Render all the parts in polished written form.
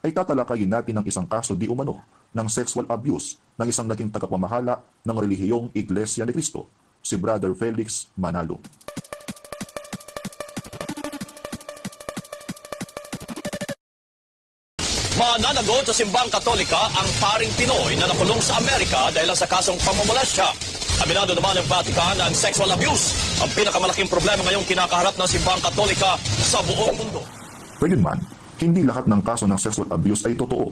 ay tatalakayin natin ang isang kaso di umano ng sexual abuse ng isang naging tagapamahala ng relihiyong Iglesia ni Cristo, si Brother Felix Manalo. Mananagot sa simbang Katolika ang paring Pinoy na nakulong sa Amerika dahil sa kasong pamamolestya. Aminado naman ng Vatican ang sexual abuse, ang pinakamalaking problema ngayong kinakaharap ng simbang Katolika sa buong mundo. Gayunman, hindi lahat ng kaso ng sexual abuse ay totoo.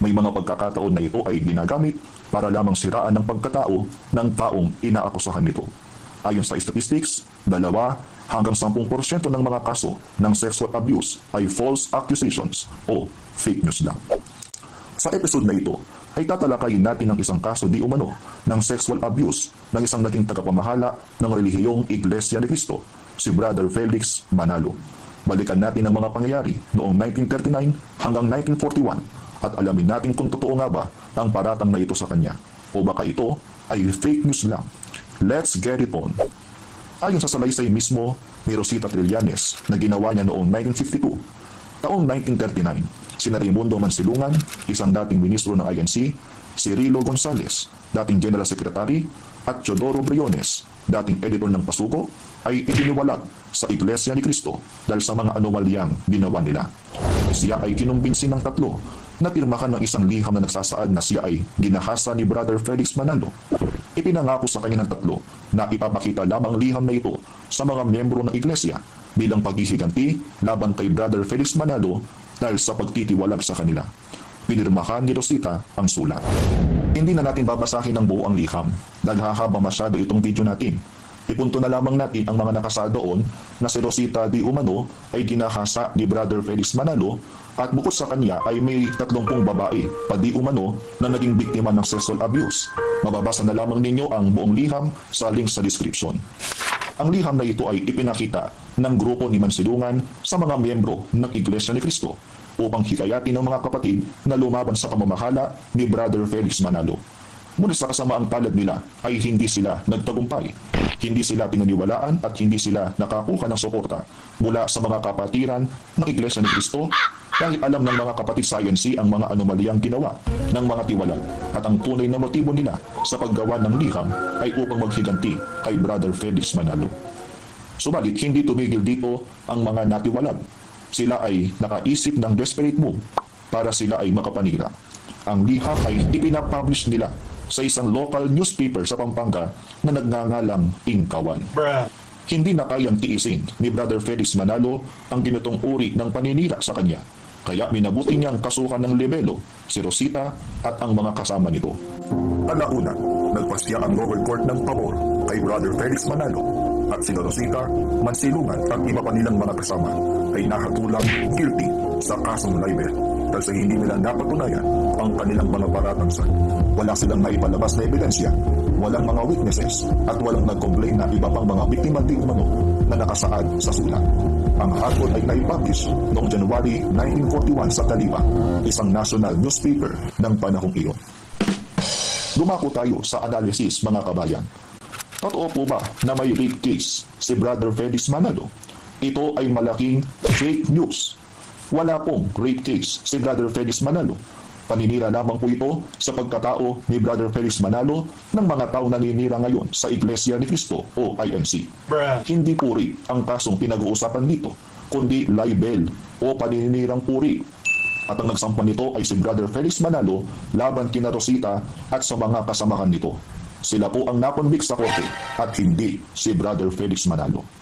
May mga pagkakataon na ito ay ginagamit para lamang siraan ng pagkatao ng taong inaakusahan nito. Ayon sa statistics, 2 hanggang 10% ng mga kaso ng sexual abuse ay false accusations o fake news lang. Sa episode na ito, ay tatalakayin natin ang isang kaso di umano ng sexual abuse ng isang naging tagapamahala ng relihiyong Iglesia ni Cristo, si Brother Felix Manalo. Balikan natin ang mga pangyayari noong 1939 hanggang 1941 at alamin natin kung totoo nga ba ang paratang na ito sa kanya o baka ito ay fake news lang. Let's get it on! Ayon sa salaysay mismo ni Rosita Trillanes na ginawa niya noong 1952, taong 1939, si Raimundo Mansilungan, isang dating ministro ng INC, si Rilo Gonzales, dating General Secretary, at Teodoro Briones, dating editor ng Pasuko, ay itiniwalag sa Iglesia ni Cristo dahil sa mga anomalyang ginawa nila. Siya ay kinumbinsi ng tatlo na pirmahan ng isang liham na nagsasaad na siya ay ginahasa ni Brother Felix Manalo. Ipinangako sa kanya ng tatlo na ipapakita lamang liham na ito sa mga miyembro ng Iglesia bilang paghihiganti laban kay Brother Felix Manalo dahil sa pagtitiwalag sa kanila. Pinirmahan ni Rosita ang sulat. Hindi na natin babasahin ang buo ang liham dahil hahaba masyado itong video natin. Ipunto na lamang natin ang mga nakasa doon na si Rosita di umano ay ginahasa ni Brother Felix Manalo at bukod sa kanya ay may 30 babae pa di umano na naging biktima ng sexual abuse. Mababasa na lamang ninyo ang buong liham sa link sa description. Ang liham na ito ay ipinakita ng grupo ni Mansilungan sa mga miyembro ng Iglesia ni Cristo upang hikayatin ng mga kapatid na lumaban sa pamamahala ni Brother Felix Manalo. Ngunit sa kasamaang palad nila ay hindi sila nagtagumpay. Hindi sila pinaniwalaan at hindi sila nakakuha ng suporta mula sa mga kapatiran ng Iglesia ni Cristo dahil alam ng mga kapatid sa INC ang mga anomalyang ginawa ng mga tiwalag at ang tunay na motibo nila sa paggawa ng liham ay upang maghiganti kay Brother Felix Manalo. Subalit hindi tumigil dito ang mga natiwalag. Sila ay nakaisip ng desperate move para sila ay makapanira. Ang liham ay ipinapublish nila sa isang local newspaper sa Pampanga na nagngangalang Ingkawan. Hindi na kayang tiisin ni Brother Felix Manalo ang ginitong uri ng paninira sa kanya. Kaya minabuti niyang kasuhan ng libelo si Rosita at ang mga kasama nito. Alauna, nagpasya ang lower court ng pabor kay Brother Felix Manalo at sila Rosita, Mansilungan at iba pa nilang mga kasama ay nakatulang guilty sa kasong libel dahil sa hindi nila napatunayan ang kanilang mga paratangsan. Wala silang naipalabas na ebidensya, walang mga witnesses at walang nag-complain na iba pang mga biktima di umano na nakasaad sa sulat. Ang hatol ay naipublish noong January 1941 sa Taliba, isang national newspaper ng panahong iyon. Dumako tayo sa analysis mga kabayan. Totoo po ba na may rape case si Brother Felix Manalo? Ito ay malaking fake news. Wala pong rape case si Brother Felix Manalo. Paninira lamang po ito sa pagkatao ni Brother Felix Manalo ng mga taong naninira ngayon sa Iglesia ni Cristo o INC. Hindi puri ang kasong pinag-uusapan dito, kundi libel o paninirang puri. At ang nagsampa nito ay si Brother Felix Manalo laban kina Rosita at sa mga kasamahan nito. Sila po ang nakonvict sa korte at hindi si Brother Felix Manalo.